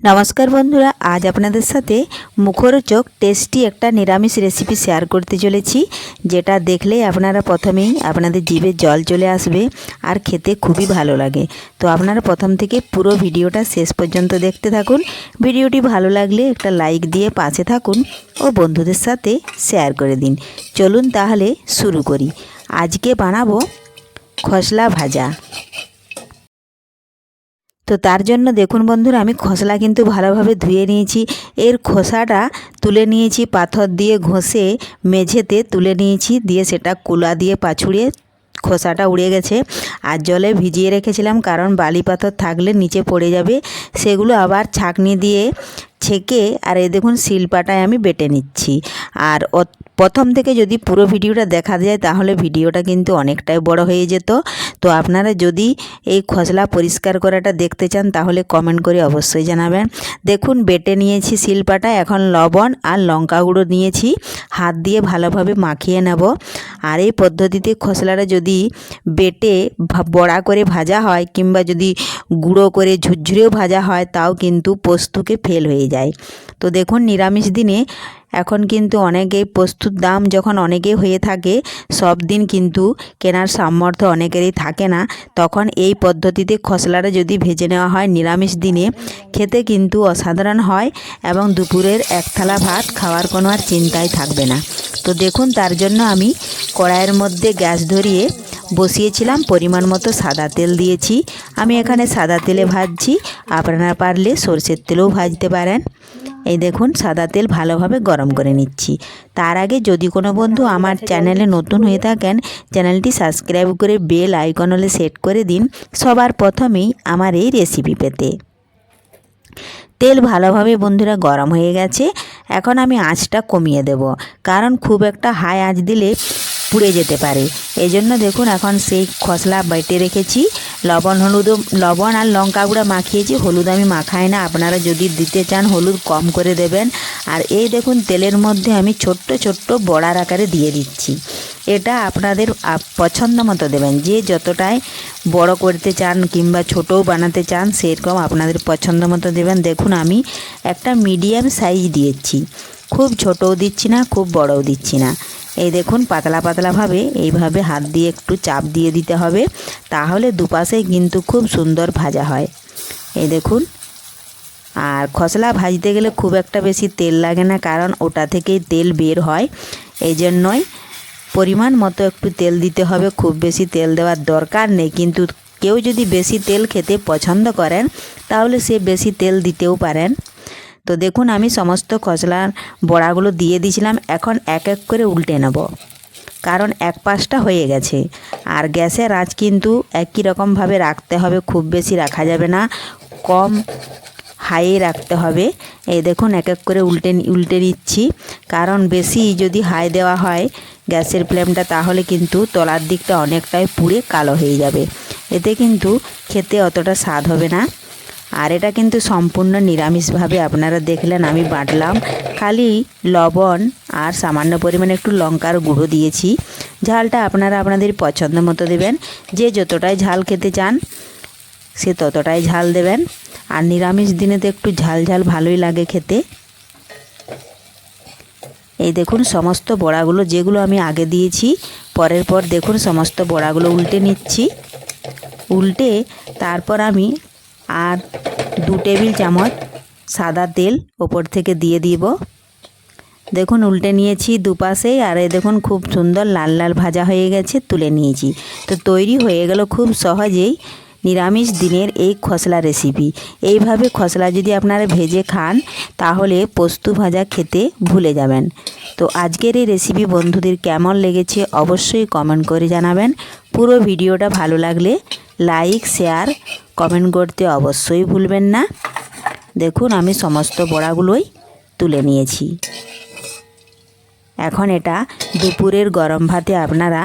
नमस्कार बंधुरा आज आपनादेर साथे मुखरोचक टेस्टी एक निरामिष रेसिपि शेयर करते चलेछि जेटा देखलेई आपनारा प्रथमेई आपनादेर जिभे जल चले आसबे और खेते खूबई भालो लागे। तो आपनारा प्रथम थेके पुरो भिडियोटा शेष पर्यन्त देखते थाकुन। भिडियोटी भालो लागले एकटा लाइक दिए पाशे थाकुन और बंधुदेर साथे शेयर करे दिन। चलुन ताहले शुरू करी। आजके बानाबो खसला भाजा। तो तार जन्य देखुन बंधुरा आमी खसला किन्तु भालोभाबे धुए निয়েছি। एर खोसाटा तुले निয়েছি पाथर दिए घषे मेझेते तुले निয়েছি, दिए सेटा कुला दिए पाछुड़िए खोसाटा उड़े गेছে। আর জলে ভিজিয়ে রেখেছিলাম কারণ বালি পাথর থাকলে নিচে পড়ে যাবে। সেগুলো আবার ছাঁকনি দিয়ে ছেঁকে আর এই দেখুন শিলপাটায় আমি বেটে নিচ্ছি। আর প্রথম থেকে যদি পুরো ভিডিওটা দেখা যায় তাহলে ভিডিওটা কিন্তু অনেকটাই বড় হয়ে যেত। তো আপনারা যদি এই খসলা পরিষ্কার করাটা দেখতে চান তাহলে কমেন্ট করে অবশ্যই জানাবেন। দেখুন বেটে নিয়েছি শিলপাটায়, এখন লবণ আর লঙ্কা গুঁড়ো নিয়েছি, হাত দিয়ে ভালোভাবে মাখিয়ে নেব। আর এই পদ্ধতিতে খসলাটা যদি বেটে বড়া করে ভাজা হয় কিংবা যদি গুঁড়ো করে ঝুরঝুরেও ভাজা হয় তাও কিন্তু পোস্তকে ফেল হয়ে যায়। তো দেখুন নিরামিষ দিনে এখন কিন্তু অনেকেই পোস্তুর দাম যখন অনেকেই হয়ে থাকে, সব দিন কিন্তু কেনার সামর্থ্য অনেকেরই থাকে না, তখন এই পদ্ধতিতে খসলাটা যদি ভেজে নেওয়া হয় নিরামিষ দিনে খেতে কিন্তু অসাধারণ হয় এবং দুপুরের এক থালা ভাত খাওয়ার কোনো আর চিন্তাই থাকবে না। তো দেখুন তার জন্য আমি কড়াইয়ের মধ্যে গ্যাস ধরিয়ে বসিয়েছিলাম, পরিমাণ মতো সাদা তেল দিয়েছি। আমি এখানে সাদা তেলে ভাজছি, আপনারা পারলে সরষের তেলেও ভাজতে পারেন। এই দেখুন সাদা তেল ভালোভাবে গরম করে নিচ্ছি। তার আগে যদি কোনো বন্ধু আমার চ্যানেলে নতুন হয়ে থাকেন চ্যানেলটি সাবস্ক্রাইব করে বেল আইকন হলে সেট করে দিন সবার প্রথমেই আমার এই রেসিপি পেতে। তেল ভালোভাবে বন্ধুরা গরম হয়ে গেছে, এখন আমি আঁচটা কমিয়ে দেব, কারণ খুব একটা হাই আঁচ দিলে পুড়ে যেতে পারে। এই জন্য দেখুন এখন সেই খসলা বেটে রেখেছি, লবণ আর লঙ্কা গুঁড়া মাখিয়েছি, হলুদ আমি মাখাই না, আপনারা যদি দিতে চান হলুদ কম করে দেবেন। আর এই দেখুন তেলের মধ্যে আমি ছোট্ট ছোট্ট বড়ার আকারে দিয়ে দিচ্ছি। এটা আপনাদের পছন্দ মতো দেবেন, যে যতটাই বড় করতে চান কিংবা ছোটও বানাতে চান সেরকম আপনাদের পছন্দ মতো দেবেন। দেখুন আমি একটা মিডিয়াম সাইজ দিয়েছি, খুব ছোটও দিচ্ছি না খুব বড়ও দিচ্ছি না। এই দেখুন পাতলা পাতলাভাবে এইভাবে হাত দিয়ে একটু চাপ দিয়ে দিতে হবে, তাহলে দুপাশেই কিন্তু খুব সুন্দর ভাজা হয়। এই দেখুন, আর খসলা ভাজতে গেলে খুব একটা বেশি তেল লাগে না, কারণ ওটা থেকেই তেল বের হয়। এই জন্যই পরিমাণ মতো একটু তেল দিতে হবে, খুব বেশি তেল দেওয়ার দরকার নেই। কিন্তু কেউ যদি বেশি তেল খেতে পছন্দ করেন তাহলে সে বেশি তেল দিতেও পারেন। তো দেখুন আমি সমস্ত খসলার বড়াগুলো দিয়ে দিয়েছিলাম, এখন এক এক করে উল্টে নেব, কারণ এক পাশটা হয়ে গেছে। আর গ্যাসের আঁচ কিন্তু একই রকমভাবে রাখতে হবে, খুব বেশি রাখা যাবে না, কম হাইয়ে রাখতে হবে। এই দেখুন এক এক করে উল্টে নিচ্ছি, কারণ বেশি যদি হাই দেওয়া হয় গ্যাসের ফ্লেমটা তাহলে কিন্তু তলার দিকটা অনেকটাই পুড়ে কালো হয়ে যাবে, এতে কিন্তু খেতে অতটা স্বাদ হবে না। আর এটা কিন্তু সম্পূর্ণ নিরামিষভাবে আপনারা দেখলেন আমি বাটলাম, খালি লবণ আর সামান্য পরিমাণে একটু লঙ্কার গুঁড়ো দিয়েছি। ঝালটা আপনারা আপনাদের পছন্দ মতো দেবেন, যে যতটাই ঝাল খেতে চান সে ততটাই ঝাল দেবেন। আর নিরামিষ দিনে তো একটু ঝাল ঝাল ভালোই লাগে খেতে। এই দেখুন সমস্ত বড়াগুলো যেগুলো আমি আগে দিয়েছি পরের পর দেখুন সমস্ত বড়াগুলো উল্টে নিচ্ছি। উল্টে তারপর আমি আর 2 টেবিল চামচ সাদা তেল ওপর থেকে দিয়ে দিব। দেখুন উল্টে নিয়েছি দুপাশেই, আর এই দেখুন খুব সুন্দর লাল লাল ভাজা হয়ে গেছে, তুলে নিয়েছি। তো তৈরি হয়ে গেল খুব সহজেই নিরামিষ দিনের এই খসলা রেসিপি। এইভাবে খসলা যদি আপনারা ভেজে খান তাহলে পোস্ত ভাজা খেতে ভুলে যাবেন। তো আজকের এই রেসিপি বন্ধুদের কেমন লেগেছে অবশ্যই কমেন্ট করে জানাবেন। পুরো ভিডিওটা ভালো লাগলে লাইক শেয়ার কমেন্ট করতে অবশ্যই ভুলবেন না। দেখুন আমি সমস্ত বড়াগুলোই তুলে নিয়েছি। এখন এটা দুপুরের গরম ভাতে আপনারা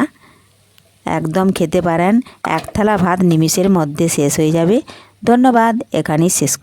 একদম খেতে পারেন, এক থালা ভাত নিমিষের মধ্যে শেষ হয়ে যাবে। ধন্যবাদ, এখানেই শেষ করি।